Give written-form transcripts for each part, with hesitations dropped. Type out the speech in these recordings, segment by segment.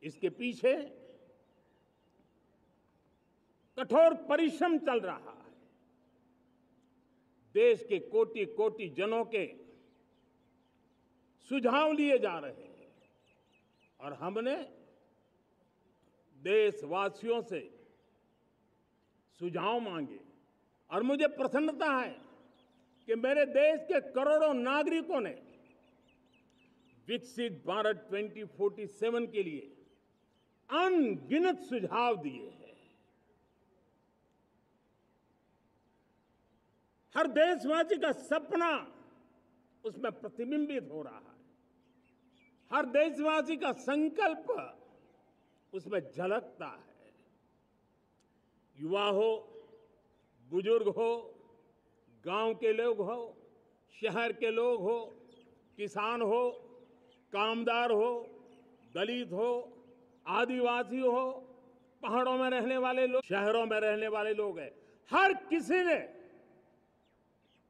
इसके पीछे कठोर परिश्रम चल रहा है। देश के कोटि कोटि जनों के सुझाव लिए जा रहे हैं और हमने देशवासियों से सुझाव मांगे और मुझे प्रसन्नता है कि मेरे देश के करोड़ों नागरिकों ने विकसित भारत 2047 के लिए अनगिनत सुझाव दिए हैं। हर देशवासी का सपना उसमें प्रतिबिंबित हो रहा है, हर देशवासी का संकल्प उसमें झलकता है। युवा हो, बुजुर्ग हो, गांव के लोग हो, शहर के लोग हो, किसान हो, कामदार हो, दलित हो, आदिवासी हो, पहाड़ों में रहने वाले लोग, शहरों में रहने वाले लोग हैं, हर किसी ने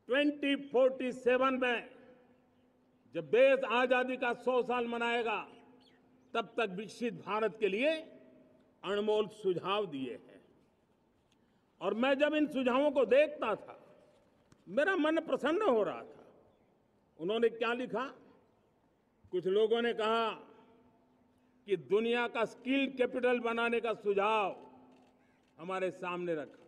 2047 में जब देश आजादी का 100 साल मनाएगा तब तक विकसित भारत के लिए अनमोल सुझाव दिए हैं। और मैं जब इन सुझावों को देखता था मेरा मन प्रसन्न हो रहा था। उन्होंने क्या लिखा? कुछ लोगों ने कहा कि दुनिया का स्किल कैपिटल बनाने का सुझाव हमारे सामने रखा।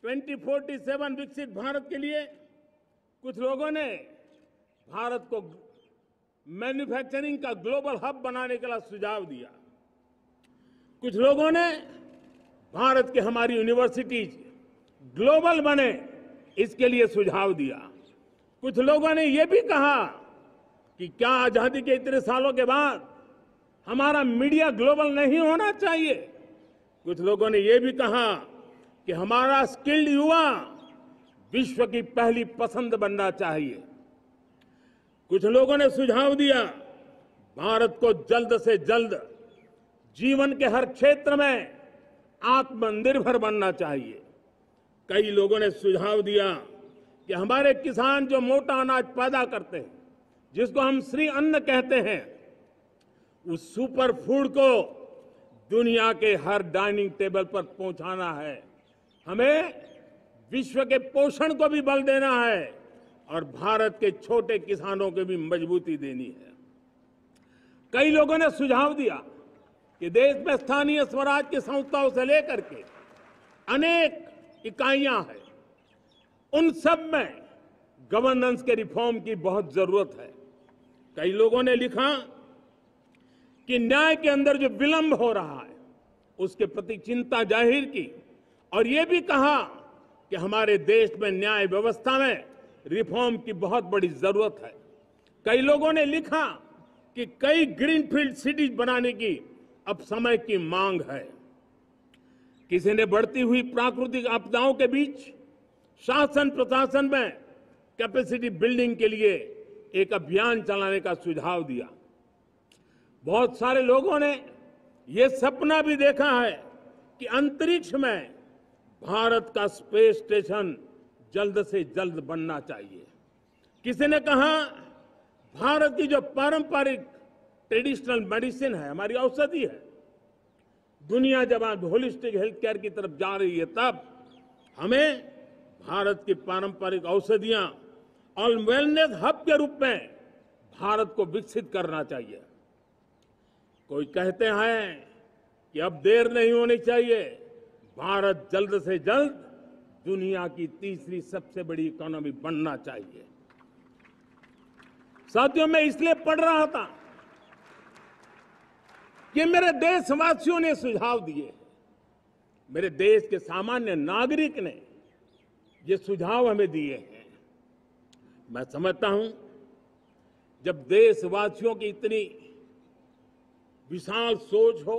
2047 विकसित भारत के लिए कुछ लोगों ने भारत को मैन्युफैक्चरिंग का ग्लोबल हब बनाने का सुझाव दिया। कुछ लोगों ने भारत की हमारी यूनिवर्सिटीज ग्लोबल बने इसके लिए सुझाव दिया। कुछ लोगों ने यह भी कहा कि क्या आजादी के इतने सालों के बाद हमारा मीडिया ग्लोबल नहीं होना चाहिए। कुछ लोगों ने यह भी कहा कि हमारा स्किल्ड युवा विश्व की पहली पसंद बनना चाहिए। कुछ लोगों ने सुझाव दिया भारत को जल्द से जल्द जीवन के हर क्षेत्र में आत्मनिर्भर बनना चाहिए। कई लोगों ने सुझाव दिया कि हमारे किसान जो मोटा अनाज पैदा करते हैं, जिसको हम श्री अन्न कहते हैं, उस सुपर फूड को दुनिया के हर डाइनिंग टेबल पर पहुंचाना है। हमें विश्व के पोषण को भी बल देना है और भारत के छोटे किसानों को भी मजबूती देनी है। कई लोगों ने सुझाव दिया कि देश में स्थानीय स्वराज की संस्थाओं से लेकर के अनेक इकाइयां हैं, उन सब में गवर्नेंस के रिफॉर्म की बहुत जरूरत है। कई लोगों ने लिखा कि न्याय के अंदर जो विलंब हो रहा है उसके प्रति चिंता जाहिर की और ये भी कहा कि हमारे देश में न्याय व्यवस्था में रिफॉर्म की बहुत बड़ी जरूरत है। कई लोगों ने लिखा कि कई ग्रीनफील्ड सिटीज बनाने की अब समय की मांग है। किसी ने बढ़ती हुई प्राकृतिक आपदाओं के बीच शासन प्रशासन में कैपेसिटी बिल्डिंग के लिए एक अभियान चलाने का सुझाव दिया। बहुत सारे लोगों ने यह सपना भी देखा है कि अंतरिक्ष में भारत का स्पेस स्टेशन जल्द से जल्द बनना चाहिए। किसी ने कहा भारत की जो पारंपरिक ट्रेडिशनल मेडिसिन है, हमारी औषधि है, दुनिया जब आज होलिस्टिक हेल्थ केयर की तरफ जा रही है तब हमें भारत की पारंपरिक औषधियां और वेलनेस हब के रूप में भारत को विकसित करना चाहिए। कोई कहते हैं कि अब देर नहीं होनी चाहिए, भारत जल्द से जल्द दुनिया की तीसरी सबसे बड़ी इकोनॉमी बनना चाहिए। साथियों, मैं इसलिए पढ़ रहा था कि मेरे देशवासियों ने सुझाव दिए, मेरे देश के सामान्य नागरिक ने ये सुझाव हमें दिए हैं। मैं समझता हूं जब देशवासियों की इतनी विशाल सोच हो,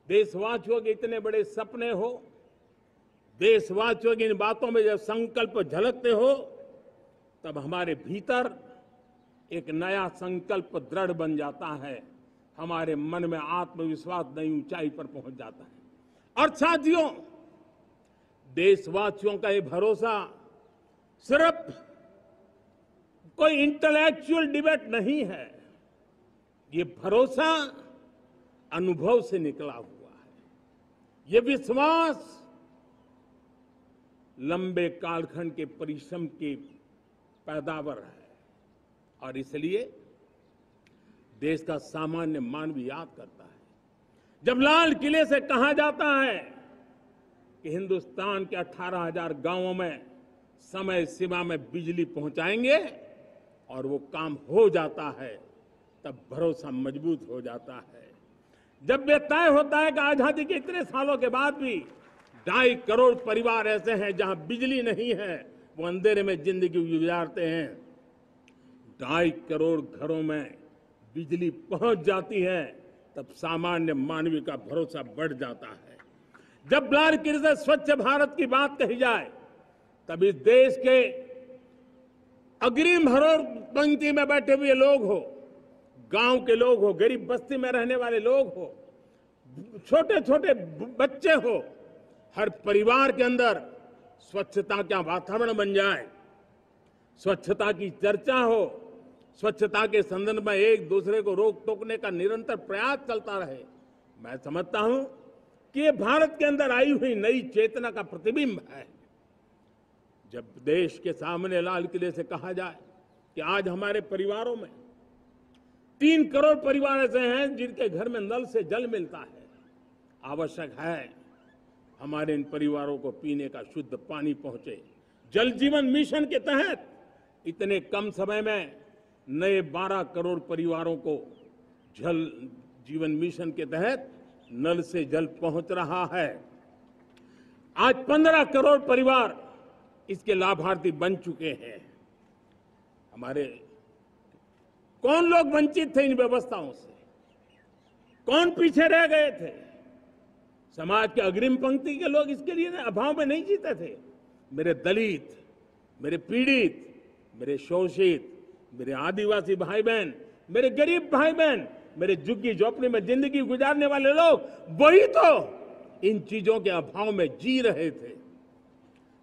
देशवासियों के इतने बड़े सपने हो, देशवासियों की इन बातों में जब संकल्प झलकते हो तब हमारे भीतर एक नया संकल्प दृढ़ बन जाता है, हमारे मन में आत्मविश्वास नई ऊंचाई पर पहुंच जाता है। और साथियों, देशवासियों का ये भरोसा सिर्फ कोई इंटेलेक्चुअल डिबेट नहीं है, ये भरोसा अनुभव से निकला हुआ है। ये विश्वास लंबे कालखंड के परिश्रम की पैदावार है और इसलिए देश का सामान्य मानव याद करता है। जब लाल किले से कहा जाता है कि हिंदुस्तान के 18,000 गांवों में समय सीमा में बिजली पहुंचाएंगे और वो काम हो जाता है, तब भरोसा मजबूत हो जाता है। जब ये तय होता है कि आजादी के इतने सालों के बाद भी 2.5 करोड़ परिवार ऐसे हैं जहां बिजली नहीं है, वो अंधेरे में जिंदगी गुजारते हैं, 2.5 करोड़ घरों में बिजली पहुंच जाती है, तब सामान्य मानवीय का भरोसा बढ़ जाता है। जब लाल किले से स्वच्छ भारत की बात कही जाए, तब इस देश के अग्रिम हरोर पंक्ति में बैठे हुए लोग हो, गांव के लोग हो, गरीब बस्ती में रहने वाले लोग हो, छोटे छोटे बच्चे हो, हर परिवार के अंदर स्वच्छता का वातावरण बन जाए, स्वच्छता की चर्चा हो, स्वच्छता के संदर्भ में एक दूसरे को रोक टोकने का निरंतर प्रयास चलता रहे। मैं समझता हूं कि ये भारत के अंदर आई हुई नई चेतना का प्रतिबिंब है। जब देश के सामने लाल किले से कहा जाए कि आज हमारे परिवारों में 3 करोड़ परिवार ऐसे हैं जिनके घर में नल से जल मिलता है, आवश्यक है हमारे इन परिवारों को पीने का शुद्ध पानी पहुंचे। जल जीवन मिशन के तहत इतने कम समय में नए 12 करोड़ परिवारों को जल जीवन मिशन के तहत नल से जल पहुंच रहा है। आज 15 करोड़ परिवार इसके लाभार्थी बन चुके हैं। हमारे कौन लोग वंचित थे इन व्यवस्थाओं से, कौन पीछे रह गए थे? समाज के अग्रिम पंक्ति के लोग इसके लिए अभाव में नहीं जीते थे। मेरे दलित, मेरे पीड़ित, मेरे शोषित, मेरे आदिवासी भाई बहन, मेरे गरीब भाई बहन, मेरे झुग्गी झोपड़ी में जिंदगी गुजारने वाले लोग, वही तो इन चीजों के अभाव में जी रहे थे।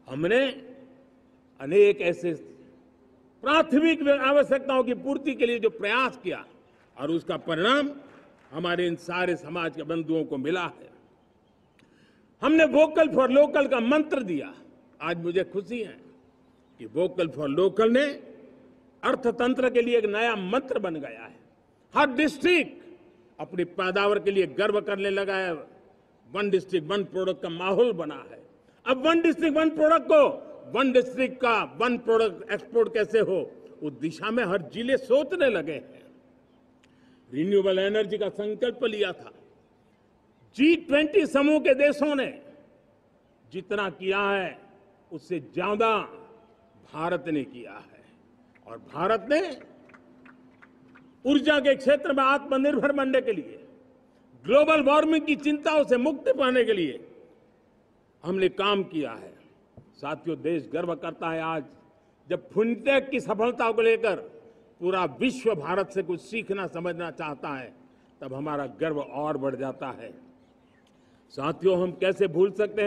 हमने अनेक ऐसे प्राथमिक आवश्यकताओं की पूर्ति के लिए जो प्रयास किया और उसका परिणाम हमारे इन सारे समाज के बंधुओं को मिला है। हमने वोकल फॉर लोकल का मंत्र दिया। आज मुझे खुशी है कि वोकल फॉर लोकल ने अर्थतंत्र के लिए एक नया मंत्र बन गया है। हर डिस्ट्रिक्ट अपनी पैदावार के लिए गर्व करने लगा है। 1 डिस्ट्रिक्ट 1 प्रोडक्ट का माहौल बना है। अब 1 डिस्ट्रिक्ट 1 प्रोडक्ट को 1 डिस्ट्रिक्ट का 1 प्रोडक्ट एक्सपोर्ट कैसे हो, उस दिशा में हर जिले सोचने लगे हैं। रिन्यूएबल एनर्जी का संकल्प लिया था। G20 समूह के देशों ने जितना किया है उससे ज्यादा भारत ने किया है और भारत ने ऊर्जा के क्षेत्र में आत्मनिर्भर बनने के लिए, ग्लोबल वार्मिंग की चिंताओं से मुक्ति पाने के लिए हमने काम किया है। साथियों, देश गर्व करता है आज जब फिनटेक की सफलता को लेकर पूरा विश्व भारत से कुछ सीखना समझना चाहता है, तब हमारा गर्व और बढ़ जाता है। साथियों, हम कैसे भूल सकते हैं